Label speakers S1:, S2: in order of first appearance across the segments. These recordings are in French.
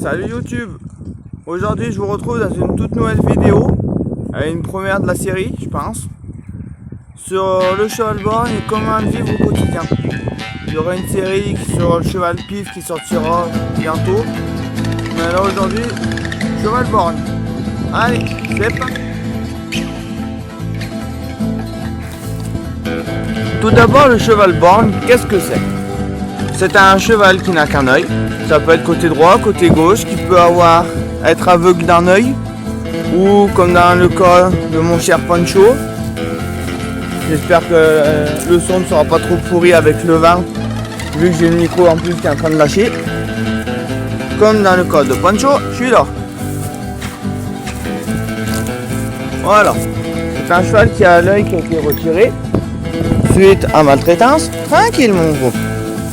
S1: Salut YouTube. Aujourd'hui je vous retrouve dans une toute nouvelle vidéo, une première de la série je pense, sur le cheval borgne et comment le vivre au quotidien. Il y aura une série sur le cheval pif qui sortira bientôt, mais là aujourd'hui, cheval borgne. Allez, c'est parti. Tout d'abord, le cheval borgne, qu'est-ce que c'est? C'est un cheval qui n'a qu'un œil. Ça peut être côté droit, côté gauche, qui peut être aveugle d'un œil, ou comme dans le cas de mon cher Pancho. J'espère que le son ne sera pas trop pourri avec le vent, vu que j'ai le micro en plus qui est en train de lâcher. Comme dans le cas de Pancho, je suis là. Voilà. C'est un cheval qui a l'œil qui a été retiré suite à maltraitance. Tranquille mon gros.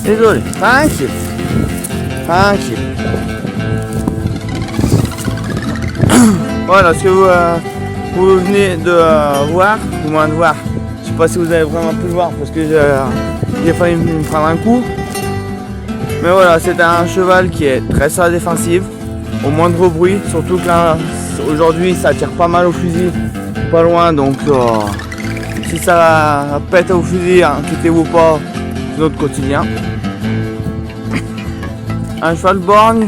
S1: Désolé. Tranquille. Tranquille. Voilà ce que vous venez de voir, ou moins de voir. Je sais pas si vous avez vraiment pu le voir parce que j'ai failli me prendre un coup. Mais voilà, c'est un cheval qui est très sur la défensive, au moindre bruit, surtout que là, aujourd'hui ça tire pas mal au fusil, pas loin, donc si ça pète au fusil, inquiétez-vous pas, c'est notre quotidien. Un cheval borgne,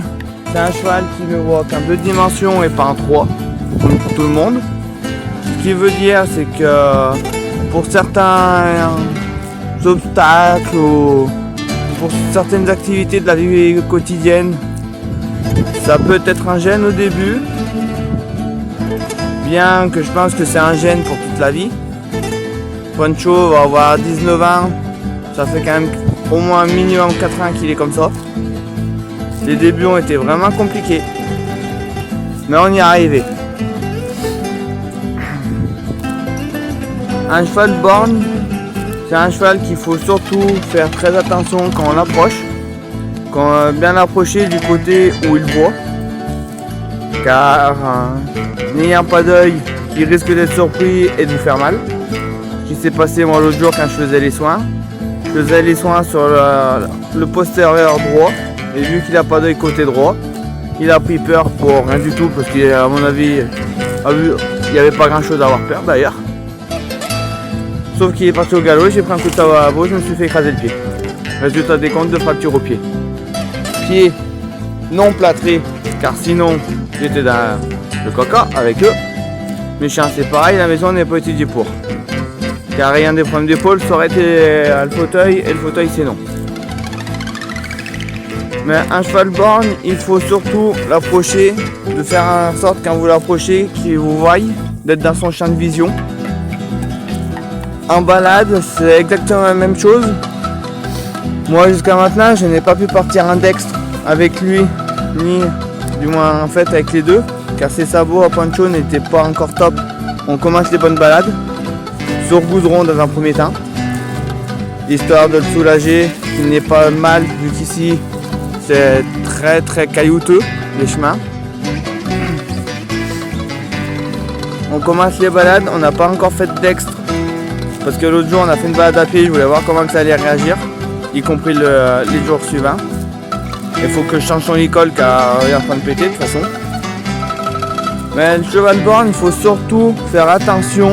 S1: c'est un cheval qui ne voit qu'en 2 dimensions et pas en 3, comme tout le monde. Ce qui veut dire, c'est que pour certains obstacles ou pour certaines activités de la vie quotidienne, ça peut être un gêne au début, bien que je pense que c'est un gêne pour toute la vie. Pancho va avoir 19 ans, ça fait quand même au moins un minimum 4 ans qu'il est comme ça. Les débuts ont été vraiment compliqués, mais on y est arrivé. Un cheval borgne, c'est un cheval qu'il faut surtout faire très attention quand on l'approche, bien l'approcher du côté où il voit, car n'ayant pas d'œil, il risque d'être surpris et de vous faire mal. Ce qui s'est passé moi l'autre jour quand je faisais les soins. Je faisais les soins sur le postérieur droit, et vu qu'il n'a pas d'œil côté droit, il a pris peur pour rien du tout, parce qu'à mon avis, il n'y avait pas grand chose à avoir peur d'ailleurs. Sauf qu'il est parti au galop, j'ai pris un coup de sabot à la boue, je me suis fait écraser le pied. Résultat des comptes, 2 fractures au pied. Pied non plâtré, car sinon j'étais dans le caca avec eux. Mes chiens c'est pareil, la maison n'est pas étudiée pour. Car rien des problèmes d'épaule, ça aurait été le fauteuil, et le fauteuil c'est non. Mais un cheval borgne, il faut surtout l'approcher, de faire en sorte quand vous l'approchez, qu'il vous voie, d'être dans son champ de vision. En balade, c'est exactement la même chose. Moi jusqu'à maintenant, je n'ai pas pu partir en dextre avec lui, ni du moins en fait avec les deux, car ses sabots à Pancho n'étaient pas encore top. On commence les bonnes balades, sur goudron dans un premier temps, histoire de le soulager, qu'il n'ait pas mal, vu qu'ici c'est très caillouteux les chemins. On commence les balades, on n'a pas encore fait de dextre, parce que l'autre jour on a fait une balade à pied, je voulais voir comment ça allait réagir, y compris les jours suivants. Il faut que je change son école car il est en train de péter de toute façon. Mais le cheval borgne, il faut surtout faire attention.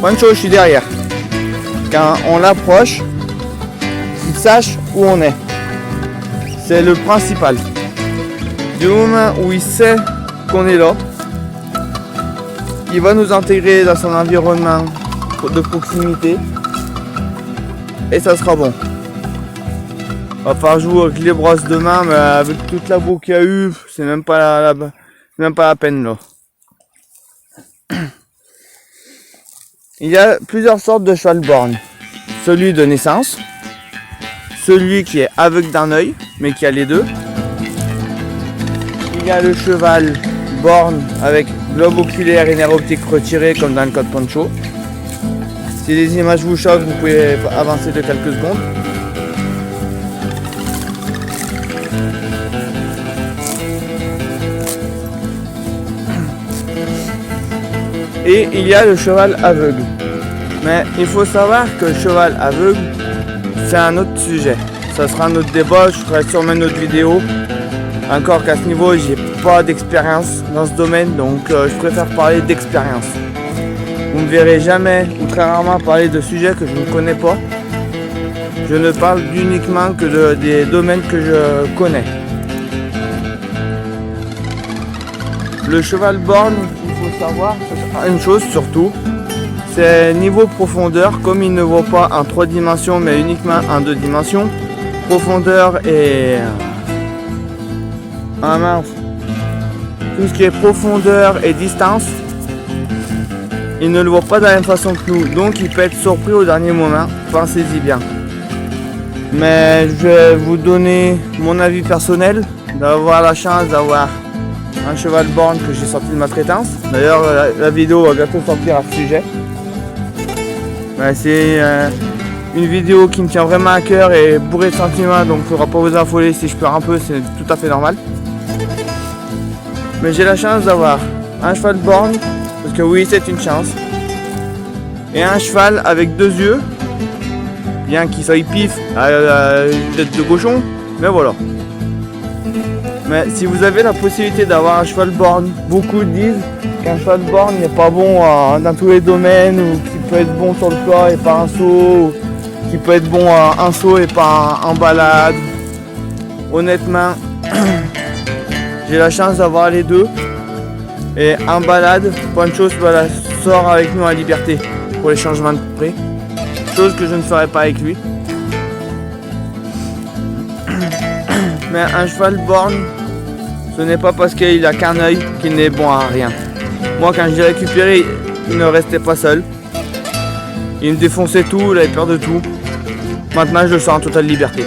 S1: Pancho, je suis derrière. Quand on l'approche, qu'il sache où on est. C'est le principal. Du moment où il sait qu'on est là, il va nous intégrer dans son environnement de proximité et ça sera bon. Va falloir jouer avec les brosses de main, mais avec toute la boue qu'il y a eu, c'est même pas la peine là. Il y a plusieurs sortes de cheval borgne. Celui de naissance, celui qui est aveugle d'un œil, mais qui a les deux. Il y a le cheval borgne avec globe oculaire et nerf optique retiré, comme dans le cas de Pancho. Si les images vous choquent, vous pouvez avancer de quelques secondes. Et il y a le cheval aveugle. Mais il faut savoir que le cheval aveugle, c'est un autre sujet. Ça sera notre débat, je ferai sûrement une autre vidéo Encore qu'à ce niveau, j'ai pas d'expérience dans ce domaine, donc je préfère parler d'expérience. Vous ne me verrez jamais ou très rarement parler de sujets que je ne connais pas. Je ne parle uniquement que des domaines que je connais. Le cheval borgne, il faut savoir une chose surtout, c'est niveau profondeur, comme il ne vaut pas en 3 dimensions mais uniquement en 2 dimensions. Profondeur et tout ce qui est profondeur et distance, il ne le voit pas de la même façon que nous, donc il peut être surpris au dernier moment, pensez-y bien. Mais je vais vous donner mon avis personnel, d'avoir la chance d'avoir un cheval borgne que j'ai sorti de ma traitance. D'ailleurs la vidéo va bientôt sortir à ce sujet. C'est une vidéo qui me tient vraiment à cœur et bourrée de sentiments, donc il ne faudra pas vous affoler si je pleure un peu, c'est tout à fait normal. Mais j'ai la chance d'avoir un cheval borgne, parce que oui c'est une chance, et un cheval avec 2 yeux, bien qu'il soit pif à la tête de cochon, mais voilà. Mais si vous avez la possibilité d'avoir un cheval borgne, beaucoup disent qu'un cheval borgne n'est pas bon dans tous les domaines, ou qu'il peut être bon sur le plat et pas un saut, ou qu'il peut être bon en saut et pas en balade. Honnêtement, j'ai la chance d'avoir les deux. Et en balade, Pancho sort avec nous à Liberté pour les changements de prix. Chose que je ne ferai pas avec lui. Mais un cheval borgne, ce n'est pas parce qu'il a qu'un œil qu'il n'est bon à rien. Moi quand je l'ai récupéré, il ne restait pas seul. Il me défonçait tout, il avait peur de tout. Maintenant je le sors en totale liberté.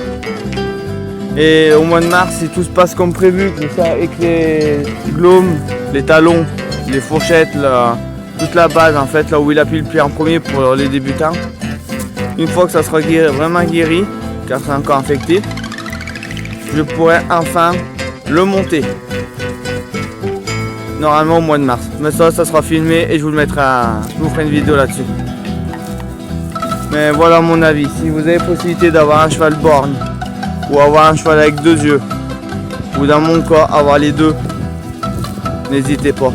S1: Et au mois de mars, si tout se passe comme prévu, avec les glômes, les talons, les fourchettes, toute la base en fait, là où il appuie le pied en premier pour les débutants. Une fois que ça sera vraiment guéri, car c'est encore infecté, je pourrai enfin le monter. Normalement au mois de mars. Mais ça sera filmé et je vous le mettrai, je vous ferai une vidéo là-dessus. Mais voilà mon avis. Si vous avez possibilité d'avoir un cheval borgne, ou avoir un cheval avec 2 yeux, ou dans mon cas avoir les deux, n'hésitez pas.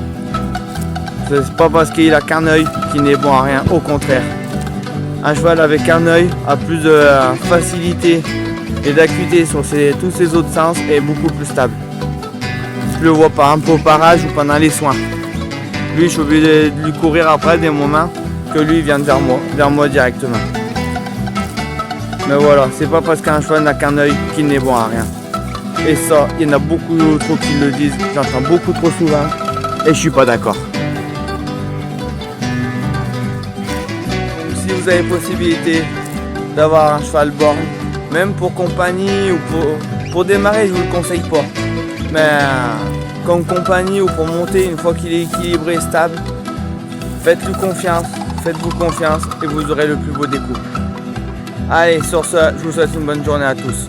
S1: C'est pas parce qu'il a qu'un œil qu'il n'est bon à rien, au contraire. Un cheval avec un œil a plus de facilité et d'acuité sur tous ses autres sens et est beaucoup plus stable. Je le vois par exemple au parage ou pendant les soins. Lui, je suis obligé de lui courir après des moments que lui vienne vers moi directement. Mais voilà, c'est pas parce qu'un cheval n'a qu'un œil qu'il n'est bon à rien. Et ça, il y en a beaucoup trop qui le disent, j'entends beaucoup trop souvent et je suis pas d'accord. Si vous avez possibilité d'avoir un cheval borgne, même pour compagnie ou pour démarrer, je vous le conseille pas. Mais comme compagnie ou pour monter, une fois qu'il est équilibré et stable, faites-lui confiance, faites-vous confiance et vous aurez le plus beau des coups. Allez, sur ce, je vous souhaite une bonne journée à tous.